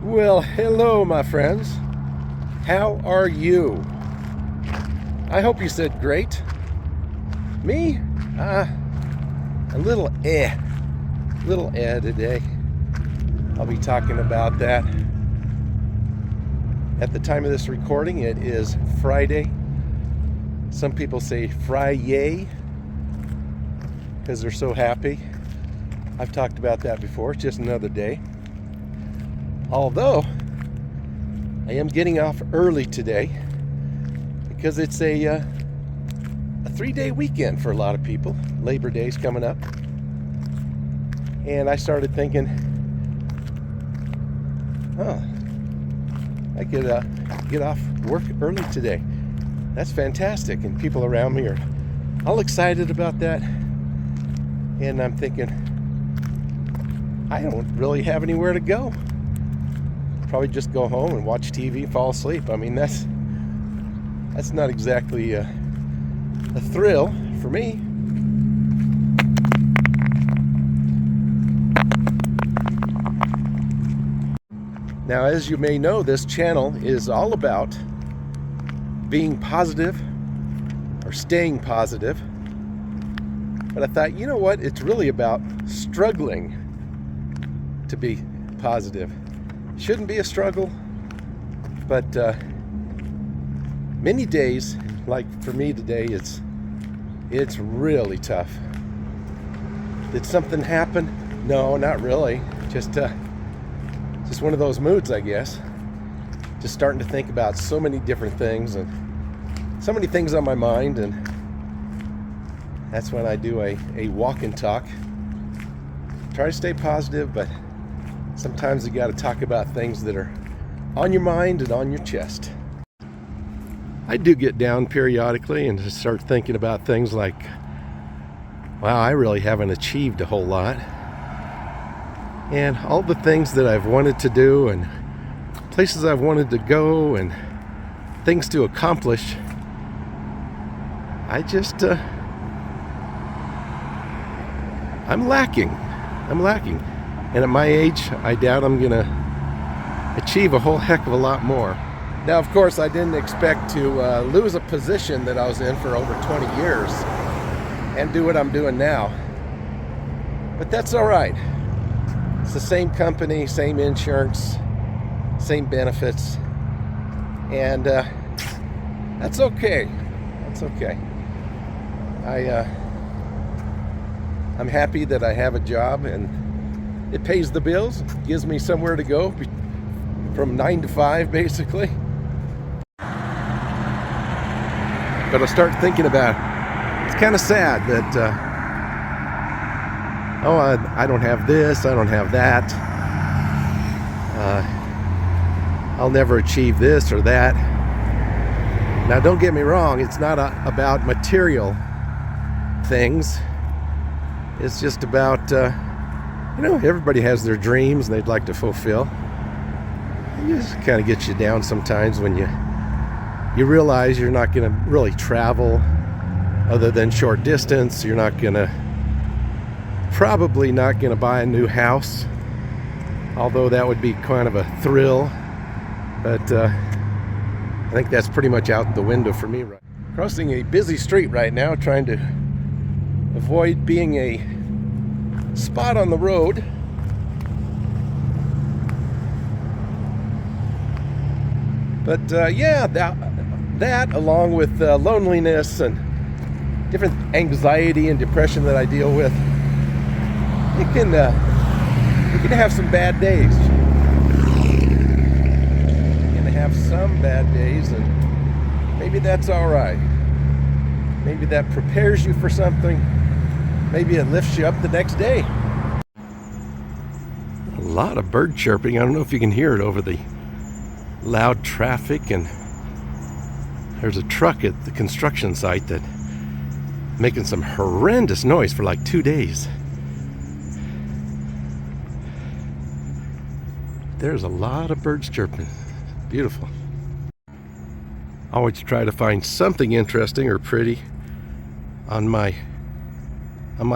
Well, hello, my friends. How are you? I hope you said great. Me? A little today. I'll be talking about that. At the time of this recording, it is Friday. Some people say Fry-yay because they're so happy. I've talked about that before. It's just another day. Although, I am getting off early today because it's a 3-day weekend for a lot of people. Labor Day's coming up. And I started thinking, I could get off work early today. That's fantastic. And people around me are all excited about that. And I'm thinking, I don't really have anywhere to go. Probably just go home and watch TV, fall asleep. I mean, that's not exactly a thrill for me. Now, as you may know, this channel is all about being positive or staying positive. But I thought, you know what? It's really about struggling to be positive. Shouldn't be a struggle, but many days, like for me today, it's really tough. Did something happen? No, not really. Just one of those moods, I guess. Just starting to think about so many different things and so many things on my mind, and that's when I do a walk and talk. Try to stay positive, but sometimes you got to talk about things that are on your mind and on your chest. I do get down periodically and just start thinking about things like, wow, I really haven't achieved a whole lot. And all the things that I've wanted to do and places I've wanted to go and things to accomplish, I just, I'm lacking. And at my age, I doubt I'm going to achieve a whole heck of a lot more. Now, of course, I didn't expect to lose a position that I was in for over 20 years and do what I'm doing now. But that's all right. It's the same company, same insurance, same benefits. And that's okay. That's okay. I'm happy that I have a job and it pays the bills, gives me somewhere to go from 9 to 5, basically. But I start thinking about, it's kind of sad that, I don't have this, I don't have that. I'll never achieve this or that. Now, don't get me wrong, it's not about material things. It's just about, everybody has their dreams and they'd like to fulfill. It just kind of gets you down sometimes when you realize you're not going to really travel other than short distance. You're probably not going to buy a new house, although that would be kind of a thrill. But I think that's pretty much out the window for me. Crossing a busy street right now, trying to avoid being a spot on the road. But that along with loneliness and different anxiety and depression that I deal with, you can have some bad days. You're gonna have some bad days, and maybe that's all right. Maybe that prepares you for something. Maybe it lifts you up the next day. A lot of bird chirping. I don't know if you can hear it over the loud traffic, and there's a truck at the construction site that making some horrendous noise for like 2 days. There's a lot of birds chirping. Beautiful. I always try to find something interesting or pretty on my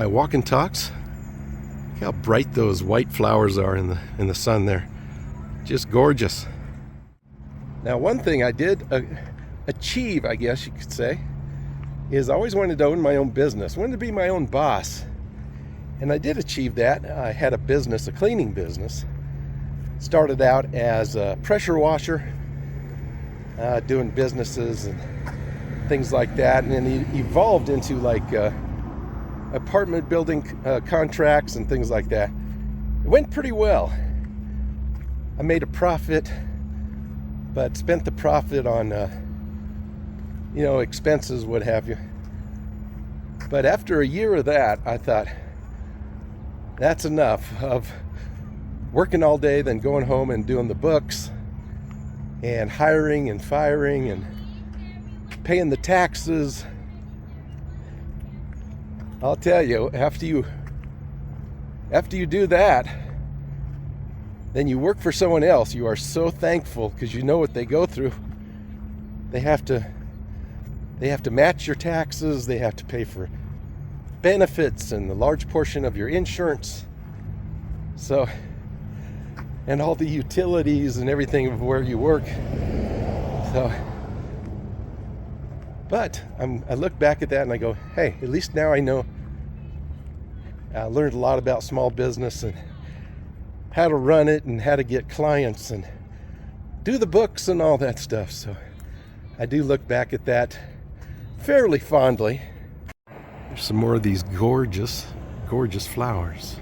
walk and talks. Look how bright those white flowers are in the sun there. Just gorgeous. Now, one thing I did achieve, I guess you could say, is I always wanted to own my own business, wanted to be my own boss. And I did achieve that. I had a business, a cleaning business. Started out as a pressure washer, doing businesses and things like that, and then it evolved into like apartment building contracts and things like that. It went pretty well. I made a profit, but spent the profit on expenses, what have you. But after a year of that, I thought, that's enough of working all day, then going home and doing the books and hiring and firing and paying the taxes. I'll tell you, after you do that, then you work for someone else. You are so thankful because you know what they go through. They have to match your taxes. They have to pay for benefits and a large portion of your insurance. So, and all the utilities and everything of where you work. So, but I look back at that and I go, hey, at least now I know. I learned a lot about small business and how to run it and how to get clients and do the books and all that stuff. So I do look back at that fairly fondly. There's some more of these gorgeous, gorgeous flowers.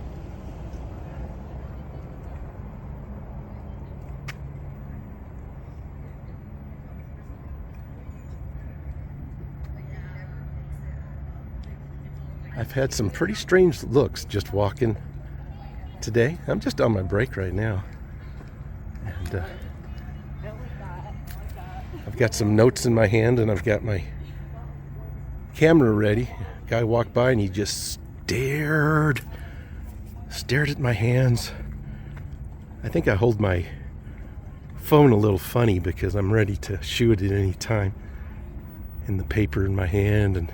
I've had some pretty strange looks just walking today. I'm just on my break right now. And I've got some notes in my hand and I've got my camera ready. Guy walked by and he just stared at my hands. I think I hold my phone a little funny because I'm ready to shoot at any time. And the paper in my hand, and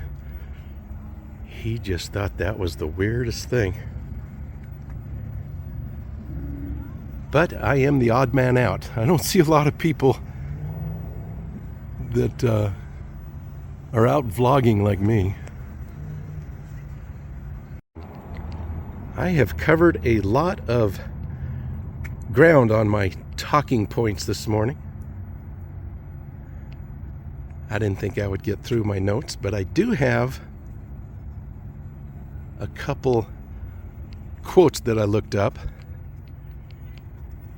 he just thought that was the weirdest thing. But I am the odd man out. I don't see a lot of people that are out vlogging like me. I have covered a lot of ground on my talking points this morning. I didn't think I would get through my notes, but I do have a couple quotes that I looked up.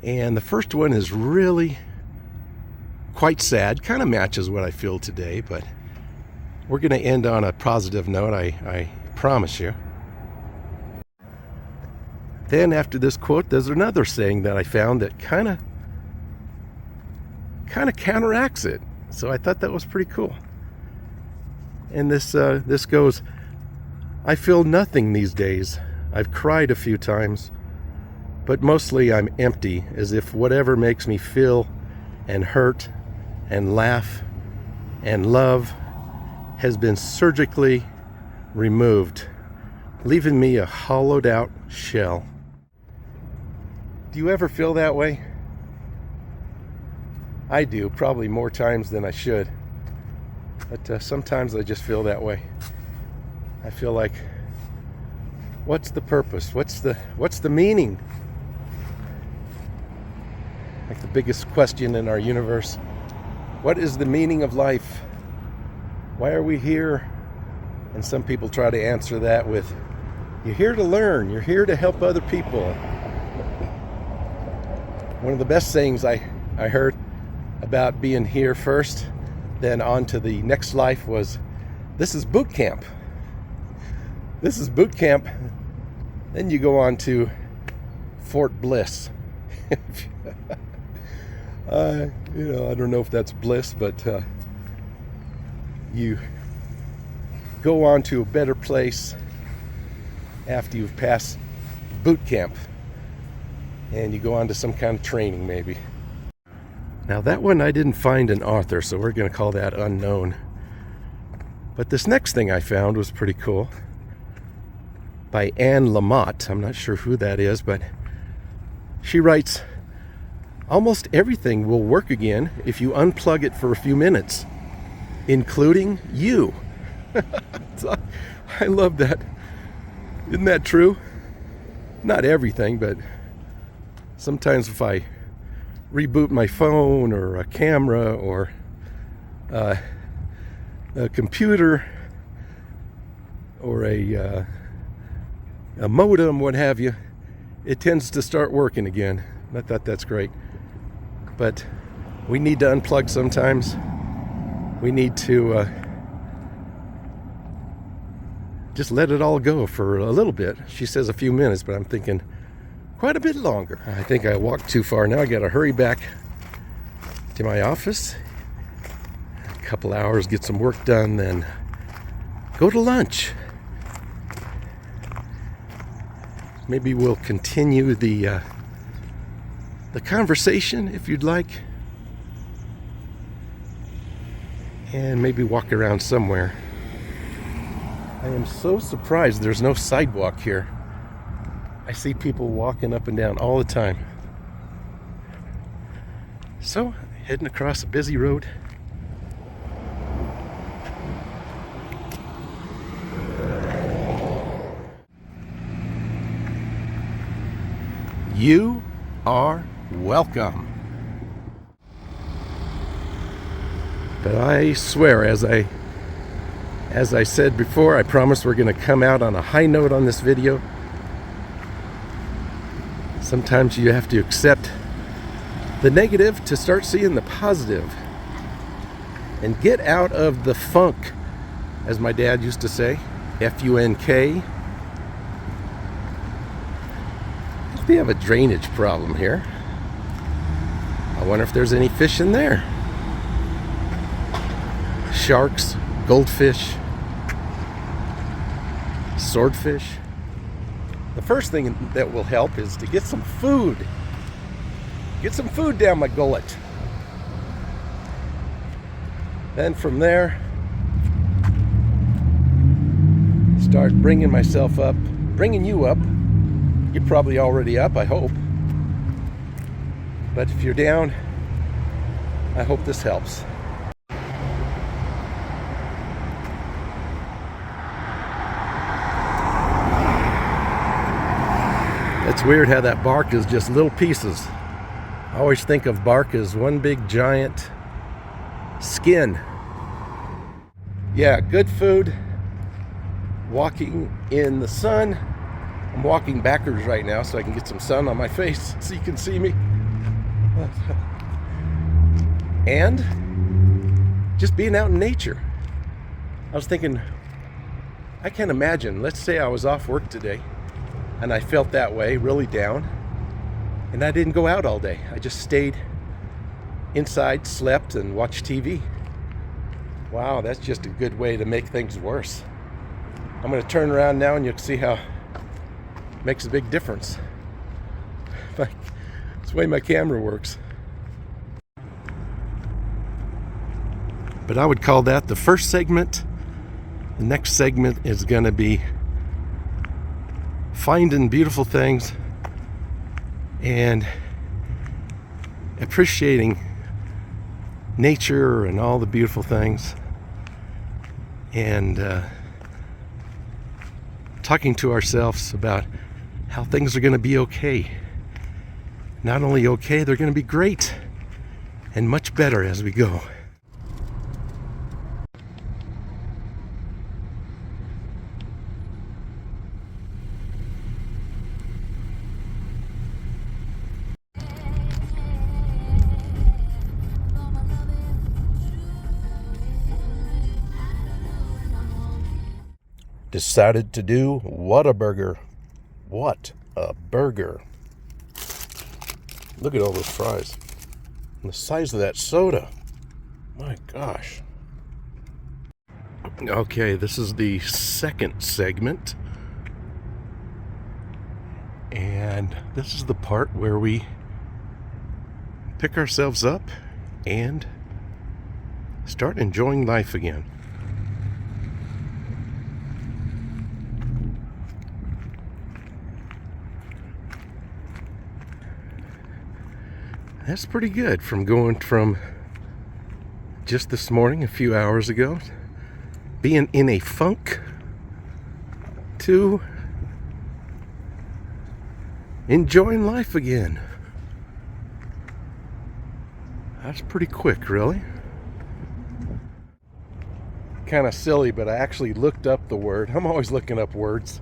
And the first one is really quite sad, kind of matches what I feel today, but we're going to end on a positive note, I promise you. Then after this quote, there's another saying that I found that kind of counteracts it. So I thought that was pretty cool. And this goes, I feel nothing these days. I've cried a few times, but mostly I'm empty, as if whatever makes me feel and hurt and laugh and love has been surgically removed, leaving me a hollowed out shell. Do you ever feel that way? I do, probably more times than I should. But sometimes I just feel that way. I feel like, what's the purpose? What's the meaning? Like the biggest question in our universe. What is the meaning of life? Why are we here? And some people try to answer that with, you're here to learn. You're here to help other people. One of the best sayings I heard about being here first, then on to the next life was, this is boot camp. This is boot camp. Then you go on to Fort Bliss. I don't know if that's bliss, but you go on to a better place after you've passed boot camp, and you go on to some kind of training maybe. Now that one I didn't find an author, so we're going to call that unknown. But this next thing I found was pretty cool. By Anne Lamott. I'm not sure who that is, but she writes, almost everything will work again if you unplug it for a few minutes, including you. I love that. Isn't that true? Not everything, but sometimes if I reboot my phone or a camera or a computer or a modem, what have you, it tends to start working again. I thought that's great. But we need to unplug sometimes. We need to just let it all go for a little bit. She says a few minutes, but I'm thinking quite a bit longer. I think I walked too far now. I got to hurry back to my office. A couple hours, get some work done, then go to lunch. Maybe we'll continue the conversation if you'd like, and maybe walk around somewhere. I am so surprised there's no sidewalk here. I see people walking up and down all the time. So, heading across a busy road. You are welcome. But I swear, as I said before, I promise we're going to come out on a high note on this video. Sometimes you have to accept the negative to start seeing the positive. And get out of the funk, as my dad used to say, F-U-N-K. We have a drainage problem here. I wonder if there's any fish in there. Sharks, goldfish, swordfish. The first thing that will help is to get some food. Get some food down my gullet. Then from there, start bringing myself up, bringing you up. You're probably already up, I hope. But if you're down, I hope this helps. It's weird how that bark is just little pieces. I always think of bark as one big giant skin. Yeah, good food. Walking in the sun. I'm walking backwards right now so I can get some sun on my face so you can see me. And just being out in nature. I was thinking, I can't imagine, let's say I was off work today and I felt that way, really down, and I didn't go out all day. I just stayed inside, slept, and watched TV. Wow, that's just a good way to make things worse. I'm going to turn around now and you'll see how makes a big difference. It's the way my camera works. But I would call that the first segment. The next segment is going to be finding beautiful things and appreciating nature and all the beautiful things, and talking to ourselves about how things are going to be okay. Not only okay, they're going to be great and much better as we go. Decided to do Whataburger. What a burger. Look at all those fries. And the size of that soda. My gosh. Okay, this is the second segment. And this is the part where we pick ourselves up and start enjoying life again. That's pretty good from going from just this morning, a few hours ago, being in a funk to enjoying life again. That's pretty quick, really. Kind of silly, but I actually looked up the word. I'm always looking up words,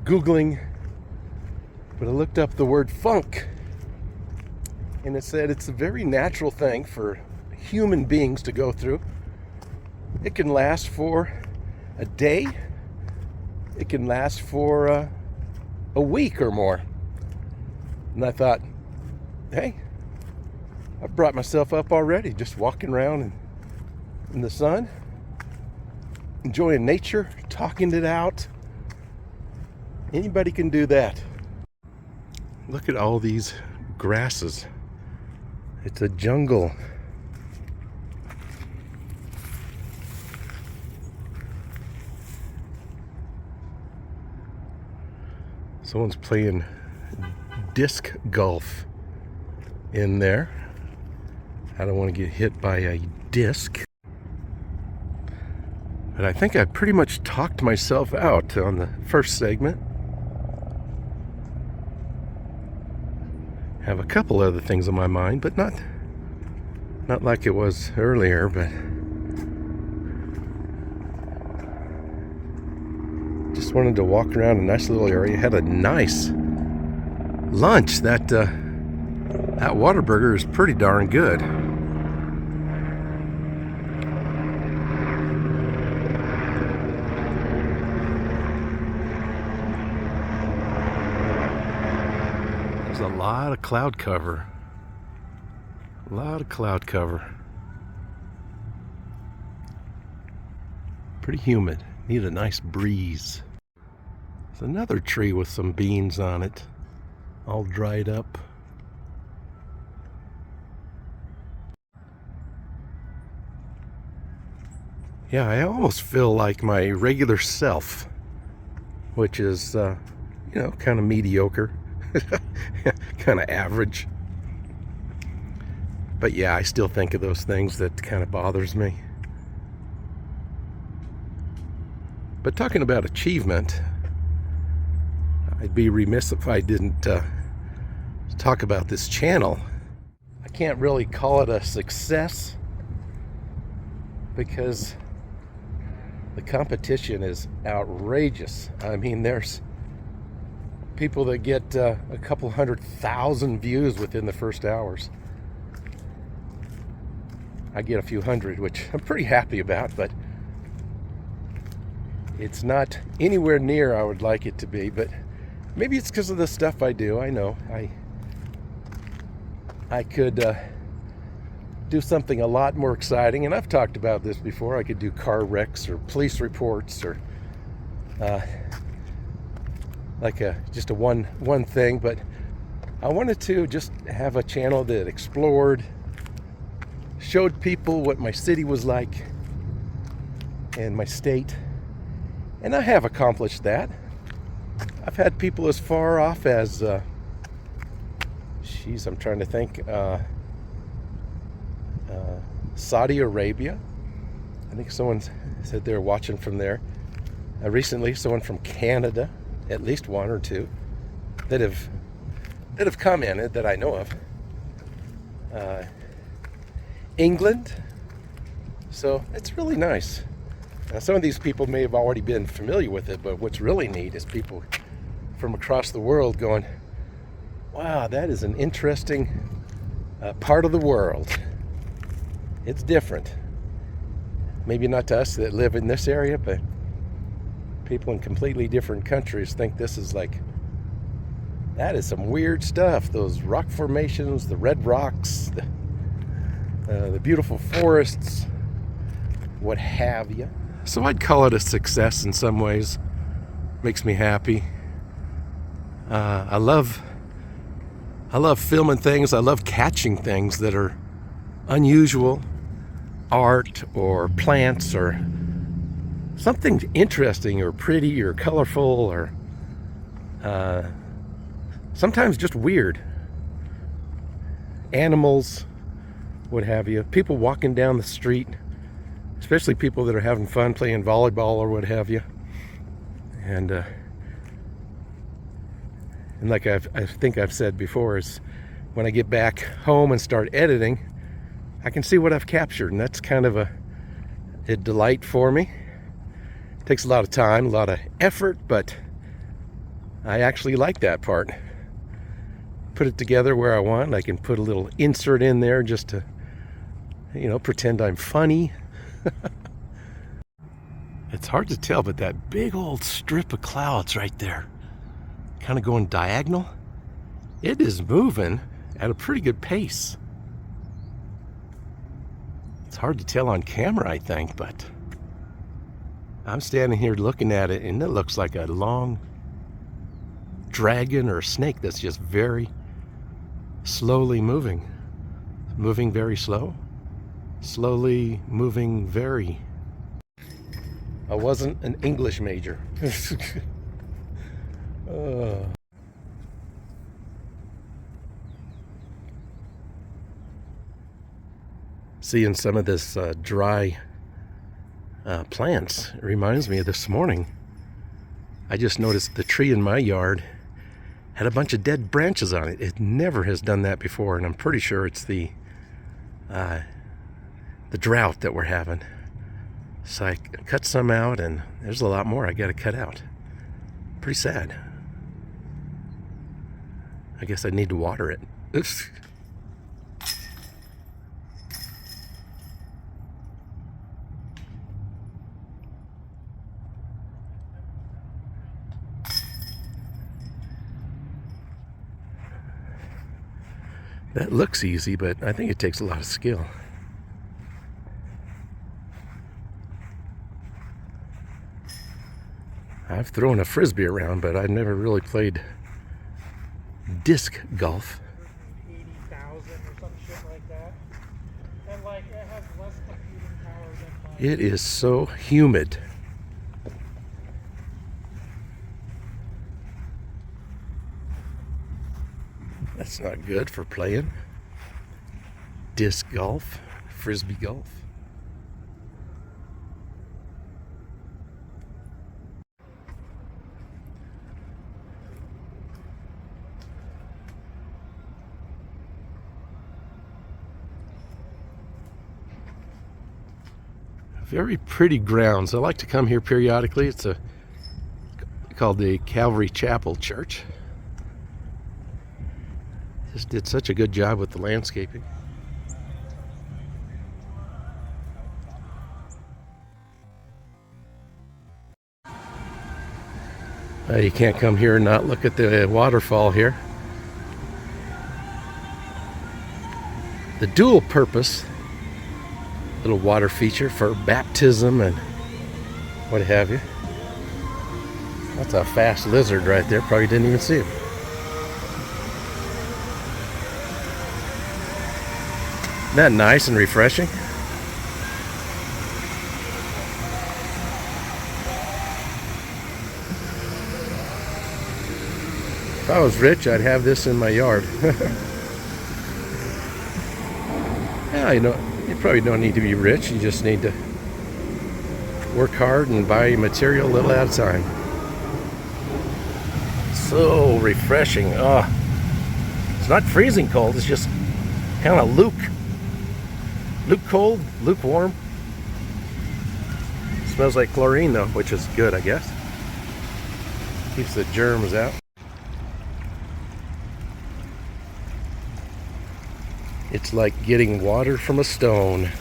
Googling, but I looked up the word funk, and it said it's a very natural thing for human beings to go through. It can last for a day. It can last for a week or more. And I thought, hey, I've brought myself up already, just walking around in the sun, enjoying nature, talking it out. Anybody can do that. Look at all these grasses. It's a jungle. Someone's playing disc golf in there. I don't want to get hit by a disc. But I think I pretty much talked myself out on the first segment. Have a couple other things on my mind, but not like it was earlier, but just wanted to walk around a nice little area. Had a nice lunch. That Whataburger is pretty darn good. There's a lot of cloud cover. A lot of cloud cover. Pretty humid. Need a nice breeze. There's another tree with some beans on it, all dried up. Yeah, I almost feel like my regular self, which is, kind of mediocre, kind of average. But yeah, I still think of those things that kind of bothers me. But talking about achievement, I'd be remiss if I didn't talk about this channel. I can't really call it a success because the competition is outrageous. I mean, there's people that get a couple 100,000 views within the first hours. I get a few hundred, which I'm pretty happy about, but it's not anywhere near I would like it to be. But maybe it's because of the stuff I do. I know I could do something a lot more exciting, and I've talked about this before. I could do car wrecks or police reports or just a one thing. But I wanted to just have a channel that explored, showed people what my city was like and my state, and I have accomplished that. I've had people as far off as I'm trying to think, Saudi Arabia. I think someone said they were watching from there. Recently, someone from Canada, at least one or two, that have commented that I know of. England. So it's really nice. Now, some of these people may have already been familiar with it, but what's really neat is people from across the world going, wow, that is an interesting part of the world. It's different. Maybe not to us that live in this area, but people in completely different countries think this is like, that is some weird stuff. Those rock formations, the red rocks, the beautiful forests, what have you. So I'd call it a success in some ways. Makes me happy. I love filming things. I love catching things that are unusual, art or plants or something interesting or pretty or colorful or sometimes just weird. animals, what have you. People walking down the street, especially people that are having fun playing volleyball or what have you. And like I think I've said before, is when I get back home and start editing, I can see what I've captured, and that's kind of a delight for me. It takes a lot of time, a lot of effort, but I actually like that part. Put it together where I want. I can put a little insert in there just to, pretend I'm funny. It's hard to tell, but that big old strip of clouds right there, kind of going diagonal, it is moving at a pretty good pace. It's hard to tell on camera, I think, but I'm standing here looking at it, and it looks like a long dragon or a snake that's just very slowly moving. Moving very slow. Slowly moving very. I wasn't an English major. Seeing some of this dry plants, it reminds me of this morning. I just noticed the tree in my yard had a bunch of dead branches on it. It never has done that before, and I'm pretty sure it's the drought that we're having. So I cut some out, and there's a lot more I got to cut out. Pretty sad. I guess I need to water it. That looks easy, but I think it takes a lot of skill. I've thrown a frisbee around, but I've never really played disc golf. 80,000 or some shit like that. And like it has less computing power than mine. It is so humid. That's not good for playing disc golf, frisbee golf. Very pretty grounds. I like to come here periodically. It's called the Calvary Chapel Church. Just did such a good job with the landscaping. You can't come here and not look at the waterfall here. The dual purpose little water feature for baptism and what have you. That's a fast lizard right there. Probably didn't even see him. Isn't that nice and refreshing? If I was rich, I'd have this in my yard. Yeah, you probably don't need to be rich. You just need to work hard and buy material a little at a time. So refreshing. It's not freezing cold. It's just kind of lukewarm. Smells like chlorine though, which is good, I guess. Keeps the germs out. It's like getting water from a stone.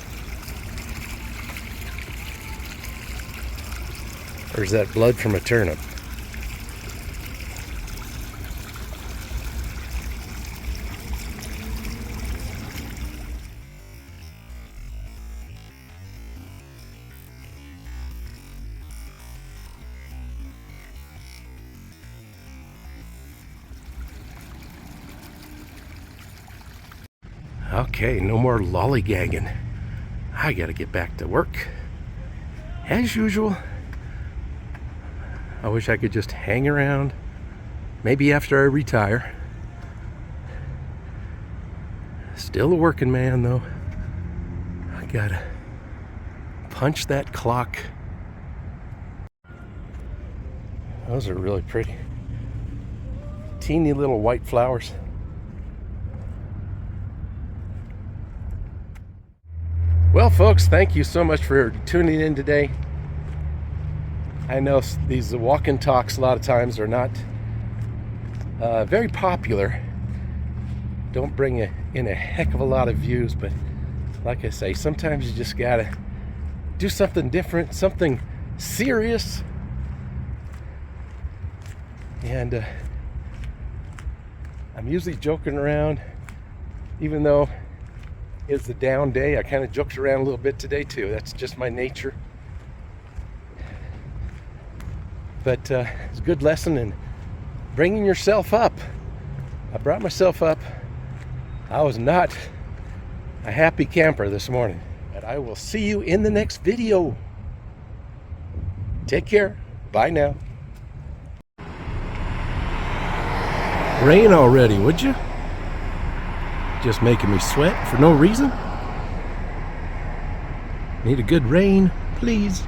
Or is that blood from a turnip? Okay, no more lollygagging. I gotta get back to work. As usual. I wish I could just hang around. Maybe after I retire. Still a working man, though. I gotta punch that clock. Those are really pretty. Teeny little white flowers. Well, folks, thank you so much for tuning in today. I know these walk and talks a lot of times are not very popular. Don't bring in a heck of a lot of views, but like I say, sometimes you just gotta do something different, something serious. And I'm usually joking around, even though it's a down day. I kind of joked around a little bit today too. That's just my nature. But it's a good lesson in bringing yourself up. I brought myself up. I was not a happy camper this morning. But I will see you in the next video. Take care. Bye now. Rain already, would you? Just making me sweat for no reason. Need a good rain, please.